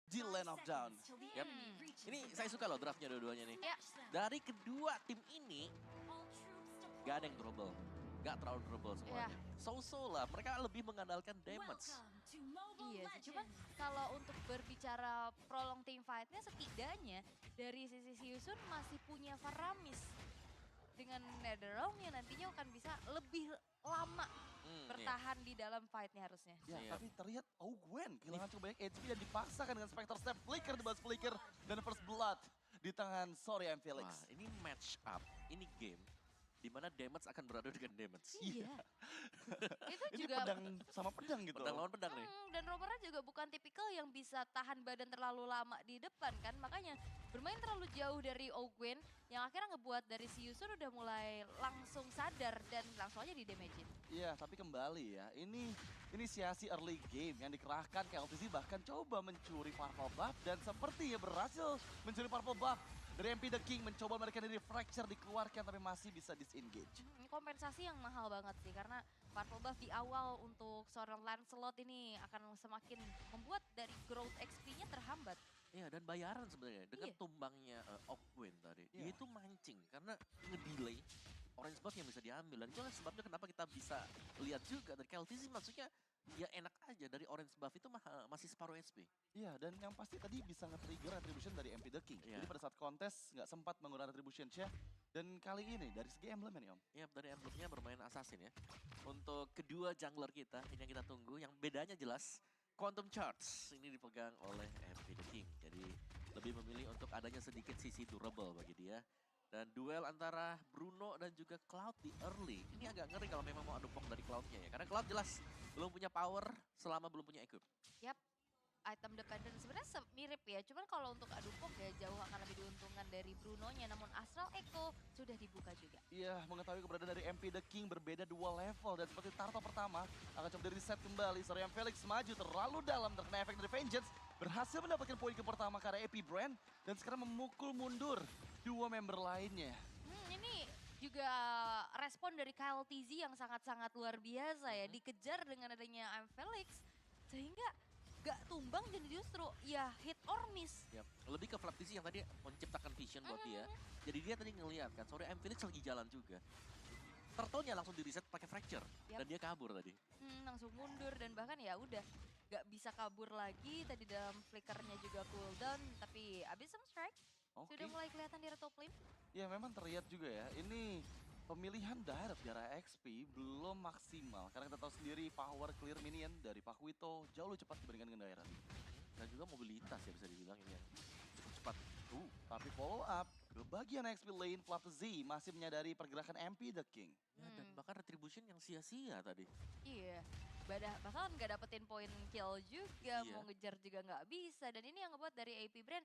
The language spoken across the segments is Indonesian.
di Land of Dawn. Yap. Ini saya suka loh draftnya dua-duanya nih. Ya. Dari kedua tim ini, gak ada yang trouble. Gak terlalu trouble semuanya. So-so lah, mereka lebih mengandalkan damage. Iya sih, cuman kalau untuk berbicara prolong team fight-nya setidaknya dari sisi Siusun masih punya Faramis. Dengan Netherrealm yang nantinya akan bisa lebih lama bertahan di dalam fight-nya harusnya. Ya, Iya. tapi terlihat Gwen kehilangan cukup banyak HP dan dipaksakan dengan Spectre Step, Flicker di bawah Flicker, dan First Blood di tangan Sorry I'm Felix. Wah, ini match up, ini game di mana damage akan beradu dengan damage. Iya. Itu Ini juga pedang sama pedang gitu. Pedang lawan pedang nih. dan romernya juga bukan tipikal yang bisa tahan badan terlalu lama di depan kan. Makanya bermain terlalu jauh dari Gwen yang akhirnya ngebuat dari Siusun udah mulai langsung sadar dan langsung aja di damage-in. Iya, tapi kembali ya, ini inisiasi early game yang dikerahkan KLTC bahkan coba mencuri Purple Buff dan sepertinya berhasil mencuri Purple Buff. Dari MP The King mencoba mereka dari Fracture dikeluarkan tapi masih bisa disengage. Ini kompensasi yang mahal banget sih karena Purple Buff di awal untuk seorang Lancelot ini akan semakin membuat dari growth XP-nya terhambat. Iya, dan bayaran sebenarnya dengan Iya. tumbangnya Gwen tadi. Iya. Itu mancing karena ngedelay orange buff yang bisa diambil. Dan itulah sebabnya kenapa kita bisa lihat juga dari KLTC maksudnya ya enak aja dari orange buff itu masih separuh SP. Iya, dan yang pasti tadi bisa nge-trigger Retribution dari MP The King. Iya. Jadi pada saat kontes nggak sempat menggunakan Retribution-nya. Dan kali ini dari segi emblem ya nih Om. Iya, dari emblemnya bermain assassin ya. Untuk kedua jungler kita, ini yang kita tunggu. Yang bedanya jelas, Quantum Charge ini dipegang oleh MP The King. Jadi lebih memilih untuk adanya sedikit sisi durable bagi dia. Dan duel antara Bruno dan juga Cloud di early. Ini agak ngeri kalau memang mau adu pong dari Cloud-nya ya. Karena Cloud jelas belum punya power selama belum punya equip. Yap, item dependent sebenarnya mirip ya. Cuman kalau untuk adu pok ya jauh akan lebih diuntungkan dari Bruno-nya. Namun Astral Echo sudah dibuka juga. Iya, mengetahui keberadaan dari MP The King berbeda dua level. Dan seperti Tarto pertama, akan coba di-reset kembali. Sorry Felix maju terlalu dalam, terkena efek dari Vengeance. Berhasil mendapatkan poin ke pertama karena AP Brand. Dan sekarang memukul mundur dua member lainnya. Ini juga respon dari KLTZ yang sangat-sangat luar biasa ya. Dikejar dengan adanya I'm Felix. Sehingga gak tumbang jadi justru ya hit or miss. Yap. Lebih ke Flaptisi yang tadi menciptakan vision buat dia. Jadi dia tadi ngeliat kan, sorry M Felix lagi jalan juga. Turtle-nya langsung di-reset pakai Fracture. Yap. Dan dia kabur tadi. Langsung mundur dan bahkan ya udah gak bisa kabur lagi. Tadi dalam flickernya juga cooldown. Tapi abis some strike Oke. sudah mulai kelihatan di top lane. Ya memang terlihat juga ya, ini pemilihan direct jarak XP belum maksimal. Karena kita tahu sendiri power clear minion dari Pak Wito jauh lebih cepat dibandingkan dengan direct. Dan juga mobilitas ya bisa dibilang ini yang cukup cepat. Tapi follow up ke bagian XP lane, Flap Z masih menyadari pergerakan MP The King. Ya, dan bahkan retribution yang sia-sia tadi. Iya, bahkan nggak dapetin poin kill juga, Iya. mau ngejar juga nggak bisa. Dan ini yang ngebuat dari AP Brand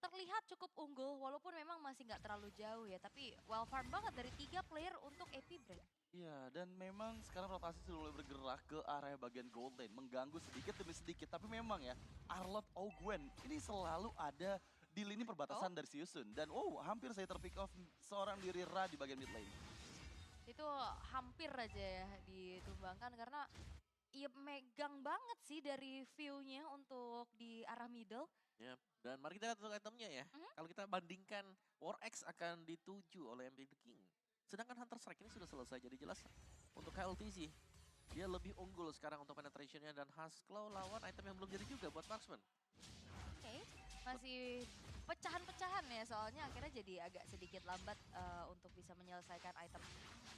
terlihat cukup unggul, walaupun memang masih nggak terlalu jauh ya. Tapi well farm banget dari 3 player untuk AP Brand. Iya, dan memang sekarang rotasi sudah mulai bergerak ke area bagian gold lane. Mengganggu sedikit demi sedikit, tapi memang ya Arlott Gwen ini selalu ada di lini perbatasan dari Siusun. Dan hampir saya terpick off seorang diri Ra di bagian mid lane. Itu hampir aja ya ditumbangkan karena ya megang banget sih dari view-nya untuk di arah middle. Ya, dan mari kita lihat untuk itemnya ya. Kalau kita bandingkan, War X akan dituju oleh MP The King. Sedangkan Hunter Strike ini sudah selesai, jadi jelas untuk KLTC. Dia lebih unggul sekarang untuk penetrationnya dan Husklow lawan item yang belum jadi juga buat Marksman. Oke, masih pecahan-pecahan ya soalnya akhirnya jadi agak sedikit lambat untuk bisa menyelesaikan item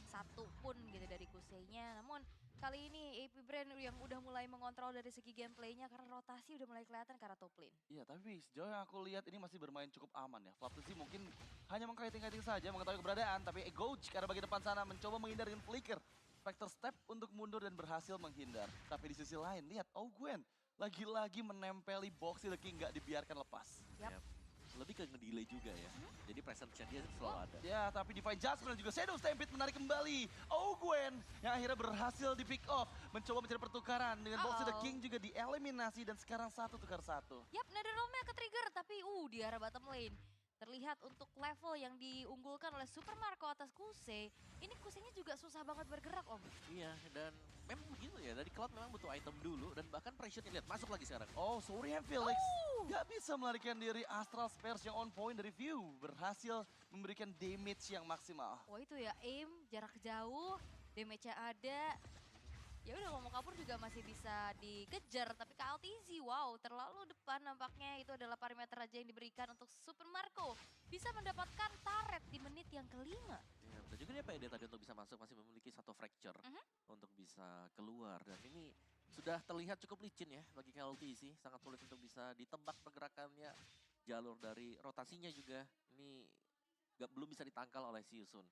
satu pun gitu dari Kuseinya. Namun kali ini AP Brand yang udah mulai mengontrol dari segi gameplaynya karena rotasi udah mulai kelihatan ke arah top lane. Iya, tapi sejauh yang aku lihat ini masih bermain cukup aman ya. Flaptusi mungkin hanya mengkiting-kiting saja mengetahui keberadaan, tapi Gouge ke arah bagian depan sana mencoba menghindar dengan flicker. Spectre step untuk mundur dan berhasil menghindar. Tapi di sisi lain, lihat Gwen lagi-lagi menempeli box The King nggak dibiarkan lepas. Yap. Lebih ke ngedelay juga ya. Jadi presence-nya dia selalu ada. Ya, tapi Divine Judgment dan juga Shadow Stampede menarik kembali. Gwen yang akhirnya berhasil di pick off. Mencoba mencari pertukaran dengan box The King juga dieliminasi dan sekarang 1 tukar 1. Yap, Netherrealm-nya ke-trigger tapi di arah bottom lane. Terlihat untuk level yang diunggulkan oleh Super Marco atas Kusei, ini Kuseinya juga susah banget bergerak Om. Iya, dan memang begitu ya. Dari Cloud memang butuh item dulu dan bahkan pressure-nya lihat masuk lagi sekarang. Sorry Felix. Gak bisa melarikan diri. Astral Spears yang on point dari View berhasil memberikan damage yang maksimal. Wah itu ya, aim, jarak jauh, damage-nya ada. Ya udah kalau mau kabur juga masih bisa dikejar, tapi KLTZ wow terlalu depan nampaknya. Itu adalah parameter aja yang diberikan untuk Super Marco. Bisa mendapatkan turret di menit yang kelima. Ya, dan juga dia pede tadi untuk bisa masuk, masih memiliki satu fracture untuk bisa keluar. Dan ini sudah terlihat cukup licin ya bagi KLTC, sangat sulit untuk bisa ditebak pergerakannya. Jalur dari rotasinya juga ini belum bisa ditangkal oleh Siusun.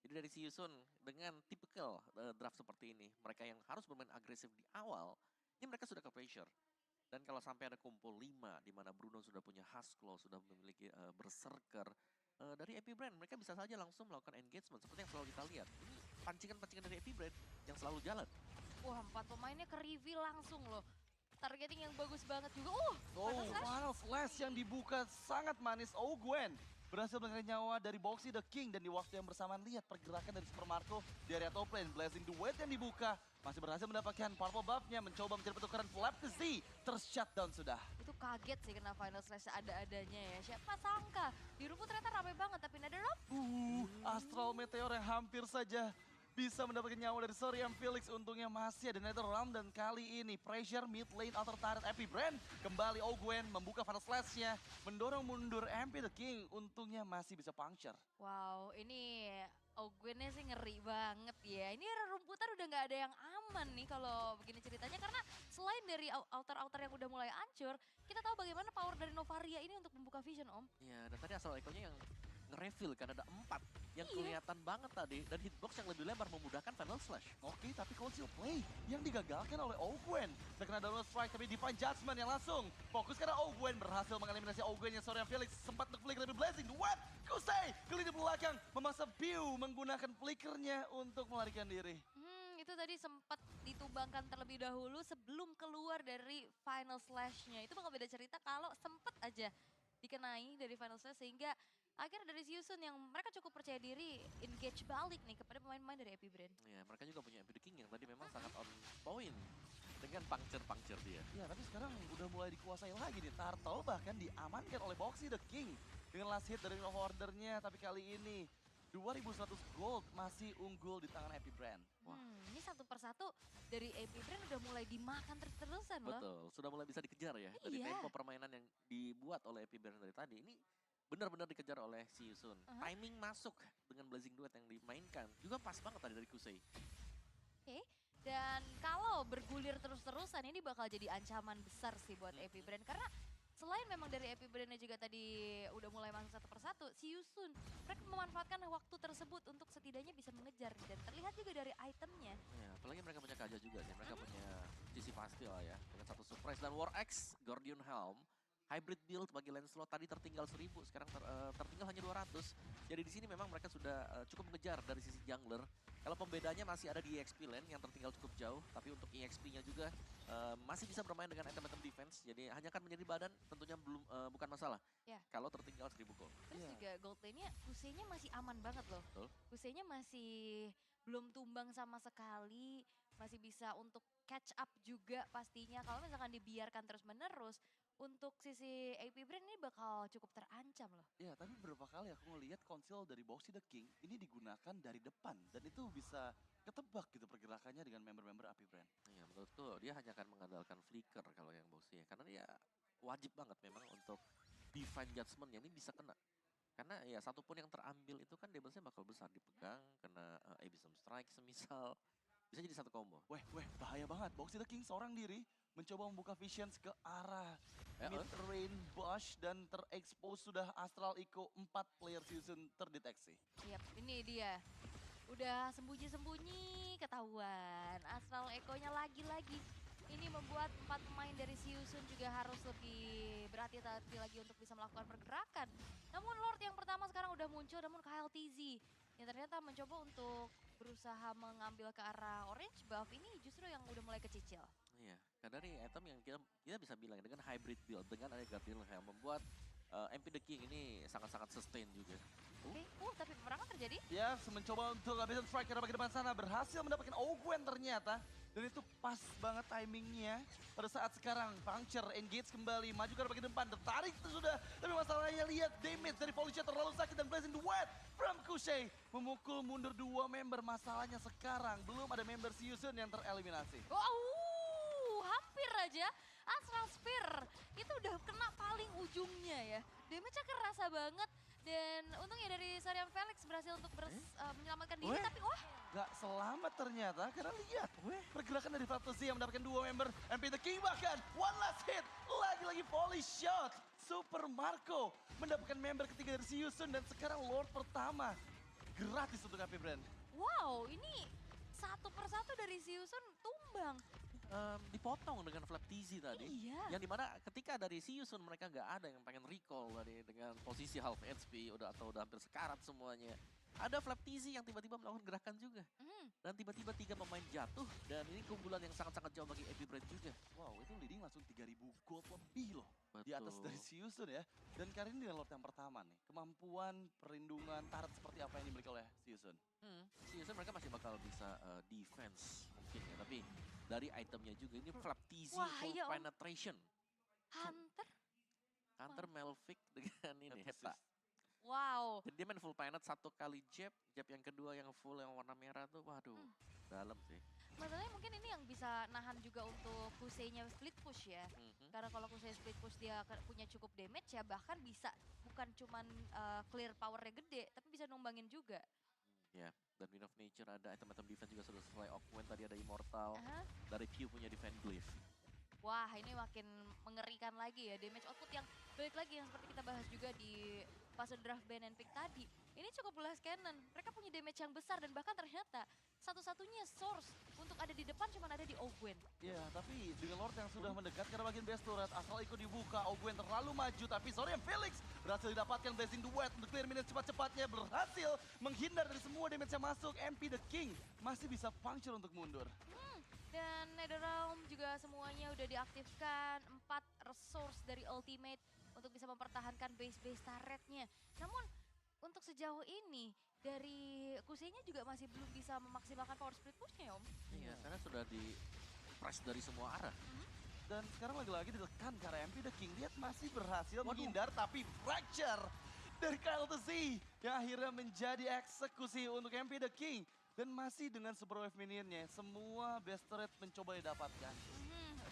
Jadi dari Siusun dengan tipikal draft seperti ini, mereka yang harus bermain agresif di awal, ini mereka sudah ke pressure. Dan kalau sampai ada kumpul 5, di mana Bruno sudah punya Husklaw, sudah memiliki Berserker, dari Epibrand mereka bisa saja langsung melakukan engagement seperti yang selalu kita lihat. Ini pancingan-pancingan dari Epibrand yang selalu jalan. Wah 4 pemainnya ke reveal langsung loh. Targeting yang bagus banget juga. Final Slash yang dibuka sangat manis. Gwen berhasil menangkap nyawa dari Boxy the King. Dan di waktu yang bersamaan lihat pergerakan dari Super Marco di area top lane. Blazing Duet yang dibuka masih berhasil mendapatkan purple buff-nya. Mencoba mencari pertukaran Flap to Z. Tershutdown sudah. Itu kaget sih kena Final Slash ada-adanya ya. Siapa sangka di rumput ternyata rame banget tapi Netherop. Astral Meteor yang hampir saja bisa mendapatkan nyawa dari Sorian Felix. Untungnya masih ada Netherrealm dan kali ini pressure mid lane outer turret Epibrand. Kembali Gwen membuka Final Slash-nya, mendorong mundur MP the King. Untungnya masih bisa puncture. Wow, ini Gwennya sih ngeri banget ya. Ini rumputan udah nggak ada yang aman nih kalau begini ceritanya. Karena selain dari outer-outer yang udah mulai hancur, kita tahu bagaimana power dari Novaria ini untuk membuka vision, Om. Iya, dan tadi asal Eko-nya yang nge-reveal kan ada 4 yang Iya. kelihatan banget tadi. Dan hitbox yang lebih lebar memudahkan Final Slash. Oke, tapi conceal play yang digagalkan oleh Gwen. Terkena downward strike tapi Divine Judgment yang langsung fokus karena Gwen berhasil mengeliminasi Gwen yang Sorian Felix sempat nge-flicker lebih Blazing. What? Kusei kali di belakang memaksa Pew menggunakan flickernya untuk melarikan diri. Itu tadi sempat ditumbangkan terlebih dahulu sebelum keluar dari Final Slash-nya. Itu bakal beda cerita kalau sempat aja dikenai dari Final Slash sehingga akhirnya dari Siusun yang mereka cukup percaya diri engage balik nih kepada pemain-pemain dari Epibrand. Ya, mereka juga punya MP the King yang tadi memang sangat on point dengan puncture dia. Ya, tapi sekarang udah mulai dikuasai lagi nih. Turtle bahkan diamankan oleh Boxy the King dengan last hit dari Nova Order-nya. Tapi kali ini 2100 gold masih unggul di tangan Epibrand. Ini satu persatu dari Epibrand udah mulai dimakan terus-terusan loh. Betul, sudah mulai bisa dikejar ya. Dari Iya. tempo permainan yang dibuat oleh Epibrand dari tadi. Ini benar-benar dikejar oleh Siusun. Timing masuk dengan Blazing Duet yang dimainkan. Juga pas banget tadi dari Kusei. Oke. Dan kalau bergulir terus-terusan ini bakal jadi ancaman besar sih buat Epibrand. Karena selain memang dari Epibrand juga tadi udah mulai masuk satu persatu, Siusun mereka memanfaatkan waktu tersebut untuk setidaknya bisa mengejar. Dan terlihat juga dari itemnya. Ya, apalagi mereka punya Kaja juga sih. Mereka punya GC pasti lah ya. Dengan satu surprise dan War X, Gordian Helm. Hybrid build bagi Lancelot tadi tertinggal 1000, sekarang tertinggal hanya 200. Jadi di sini memang mereka sudah cukup mengejar dari sisi jungler. Kalau pembedanya masih ada di EXP lane yang tertinggal cukup jauh, tapi untuk EXP-nya juga masih bisa bermain dengan item-item defense. Jadi hanya akan menjadi badan tentunya bukan masalah. Ya. Kalau tertinggal 1000 gold. Terus juga gold lane-nya Kusei-nya masih aman banget loh. Betul. Kusei-nya masih belum tumbang sama sekali, masih bisa untuk catch up juga pastinya. Kalau misalkan dibiarkan terus-menerus, untuk sisi Epibrand ini bakal cukup terancam loh. Ya, tapi beberapa kali aku ngelihat konsil dari Boxy the King ini digunakan dari depan. Dan itu bisa ketebak gitu pergerakannya dengan member-member Epibrand. Ya, menurutku dia hanya akan mengandalkan flicker kalau yang bossnya. Karena dia wajib banget memang untuk Divine Judgment yang ini bisa kena. Karena ya satupun yang terambil itu kan damage-nya bakal besar. Dipegang, kena Abyssal Strike semisal. Bisa jadi satu combo. Weh, bahaya banget. Boxy the King seorang diri mencoba membuka visions ke arah mid-range bush dan terekspos sudah Astral Eco 4 player season terdeteksi. Yap, ini dia. Udah sembunyi-sembunyi ketahuan. Astral Echo-nya lagi-lagi. Ini membuat 4 pemain dari Siusun juga harus lebih berhati-hati lagi untuk bisa melakukan pergerakan. Namun Lord yang pertama sekarang udah muncul, namun KLTZ yang ternyata mencoba untuk berusaha mengambil ke arah orange buff ini justru yang udah mulai kecicil. Iya, karena dari item yang kita bisa bilang dengan hybrid build, dengan ada Guardian Helm membuat MP The King ini sangat-sangat sustain juga. Oke, tapi peperangan terjadi. Ya, mencoba untuk habisin strike karena bagian depan sana berhasil mendapatkan Ogwen ternyata. Dan itu pas banget timingnya. Pada saat sekarang Puncture engage kembali, maju ke bagian depan, tertarik itu sudah. Tapi masalahnya lihat damage dari Felicia terlalu sakit dan Blazing Duet from Kushay memukul mundur 2 member. Masalahnya sekarang belum ada member Siusun yang tereliminasi. Wow, hampir aja. Astral Spear itu udah kena paling ujungnya ya. Damage-nya kerasa banget. Dan untungnya dari Saryam Felix berhasil untuk menyelamatkan diri. Weh. Tapi wah, Gak selamat ternyata, karena lihat pergerakan dari Flaptozy yang mendapatkan 2 member MP The King bahkan. One last hit, lagi-lagi volley shot. Super Marco mendapatkan member ketiga dari Siusun dan sekarang Lord pertama. Gratis untuk HP Brand. wow, ini satu persatu dari Siusun tumbang. Dipotong dengan Flap TZ tadi. Iya. Yang dimana ketika dari Siusun mereka nggak ada yang pengen recall tadi dengan posisi half HP atau udah hampir sekarat semuanya. Ada Flap TZ yang tiba-tiba melakukan gerakan juga. Dan tiba-tiba 3 pemain jatuh dan ini keunggulan yang sangat-sangat jauh bagi Epic Brand juga. Wow, itu leading langsung 3.000 gold lebih loh. Di atas Betul. dari Siusun ya. Dan kali ini dengan Lord yang pertama nih. Kemampuan, perlindungan, turret seperti apa yang dimiliki oleh Siusun. Siusun mereka masih bakal bisa defense mungkin ya. Tapi dari itemnya juga ini Flap TZ Wah, full iya, Om. penetration. Hunter Melvick dengan ini Heta. Wow. Jadi dia main full penet 1 kali jab yang kedua yang full yang warna merah tuh waduh dalam sih. Masalahnya mungkin ini yang bisa nahan juga untuk Kusei-nya split push ya. Karena kalau Kusei split push dia punya cukup damage ya, bahkan bisa bukan cuman clear powernya gede, tapi bisa numbangin juga. Ya, dan Wind of Nature ada item-item defense juga sudah selesai. Ogwen tadi ada Immortal. Aha. Dari Q punya Defend Glyph. Wah, ini makin mengerikan lagi ya. Damage output yang balik lagi yang seperti kita bahas juga di fase draft ban and pick tadi. Ini cukup Blast Cannon. Mereka punya damage yang besar dan bahkan ternyata satu-satunya source untuk ada di depan cuma ada di Ogwen. Ya, tapi dengan Lord yang sudah mendekat karena bagian base turret, asal ikut dibuka, Ogwen terlalu maju, tapi Saryam Felix berhasil didapatkan Blazing Duet untuk clear minute cepat-cepatnya, berhasil menghindar dari semua damage yang masuk. MP The King masih bisa puncture untuk mundur. Dan Netherrealm juga semuanya udah diaktifkan, 4 resource dari Ultimate untuk bisa mempertahankan base-base turretnya. Namun untuk sejauh ini dari Kusei-nya juga masih belum bisa memaksimalkan power split push-nya, Om. Iya, karena sudah di press dari semua arah. Dan sekarang lagi-lagi ditekan karena MP The King. Lihat masih berhasil menghindar, tapi fracture dari Kyle to Z yang akhirnya menjadi eksekusi untuk MP The King. Dan masih dengan super wave minionnya, semua best turret mencoba didapatkan.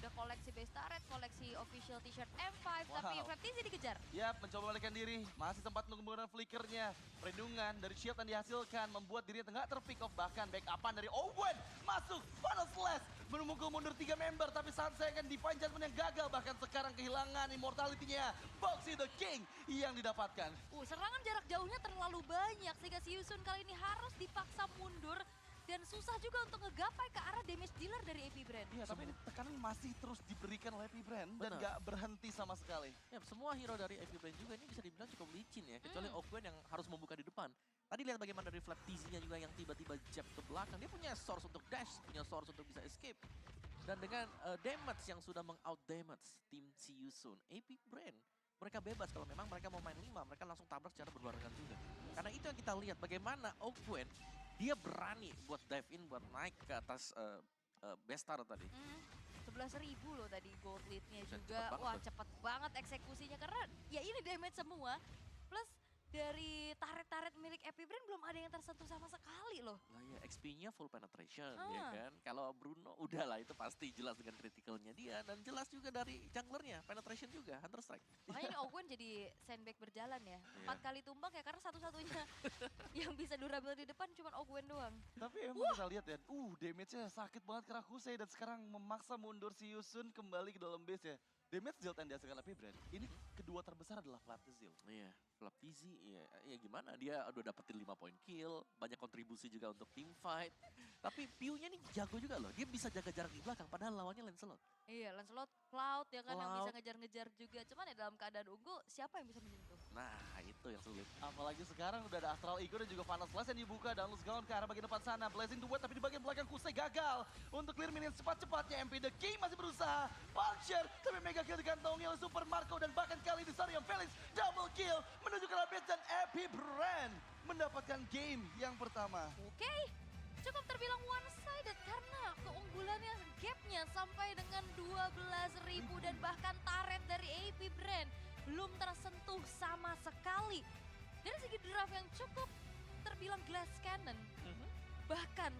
Udah koleksi base turret, koleksi official t-shirt M5, Wow. tapi Flaptizi dikejar. Yap, mencoba melarikan diri, masih sempat untuk menggunakan flickernya. Perlindungan dari shield yang dihasilkan membuat dirinya tengah terpick off, bahkan backupan dari Owen masuk Final Slash. Memukul mundur 3 member, tapi saat saya akan Divine Judgment yang gagal, bahkan sekarang kehilangan immortality-nya. Boxy the King yang didapatkan. Serangan jarak jauhnya terlalu banyak sehingga Siusun kali ini harus dipaksa mundur. Dan susah juga untuk ngegapai ke arah damage dealer dari AP Brand. Iya, tapi ini tekanan masih terus diberikan oleh Epic Brand dan Benar. gak berhenti sama sekali. Ya, semua hero dari Epic Brand juga ini bisa dibilang cukup licin ya. Kecuali Ogwen yang harus membuka di depan. Tadi lihat bagaimana dari Flap TZ-nya juga yang tiba-tiba jab ke belakang. Dia punya source untuk dash, punya source untuk bisa escape. Dan dengan damage yang sudah meng-out-damage tim Siusun, Epic Brand, mereka bebas kalau memang mereka mau main 5, mereka langsung tabrak secara berbarengan juga. Karena itu yang kita lihat bagaimana Ogwen, dia berani buat dive in, buat naik ke atas Bestar tadi. 11.000 loh tadi gold lead-nya Buset, juga. cepet banget Wah, tuh. cepet banget eksekusinya karena ya ini damage semua. Plus dari turret-turret milik Epic Brand belum ada yang tersentuh sama sekali loh. Lah ya, XP-nya full penetration ya kan. Kalau Bruno udahlah itu pasti jelas dengan criticalnya dia. Dan jelas juga dari junglernya, penetration juga, Hunter Strike. Makanya ini Ogwen jadi sandbag berjalan ya. 4 kali tumbang ya karena satu-satunya yang bisa durable di depan cuma Ogwen doang. Tapi emang kita lihat ya, damage-nya sakit banget karena Kusei dan sekarang memaksa mundur si Yusun kembali ke dalam base ya. Damage Zilt yang dihasilkan Epic Brand, ini kedua terbesar adalah Flaptiz Zilt. Iya, Flap TZ ya gimana, dia udah dapetin 5 point kill, banyak kontribusi juga untuk team fight. Tapi Piu-nya nih jago juga loh, dia bisa jaga jarak di belakang padahal lawannya Lancelot. Iya, Lancelot, Cloud ya kan yang bisa Cloud. ngejar-ngejar juga. Cuman ya dalam keadaan unggul, siapa yang bisa menyentuh? Nah, itu yang sulit. Apalagi sekarang udah ada Astral Ego dan juga Final Slash yang dibuka dan Luz Galon ke arah bagian depan sana. Blazing Duet tapi di bagian belakang Kusei gagal untuk clear minion cepat-cepatnya. MP The King masih berusaha puncture tapi mega kill dikantongi oleh Super Marco dan bahkan kali ini Saryam Felix double kill menuju ke lapis dan Epi Brand mendapatkan game yang pertama. Oke, cukup terbilang one-sided karena keunggulannya gapnya sampai dengan 12.000 dan bahkan turret dari AP Brand belum tersentuh sama sekali. Dari segi draft yang cukup terbilang glass cannon, bahkan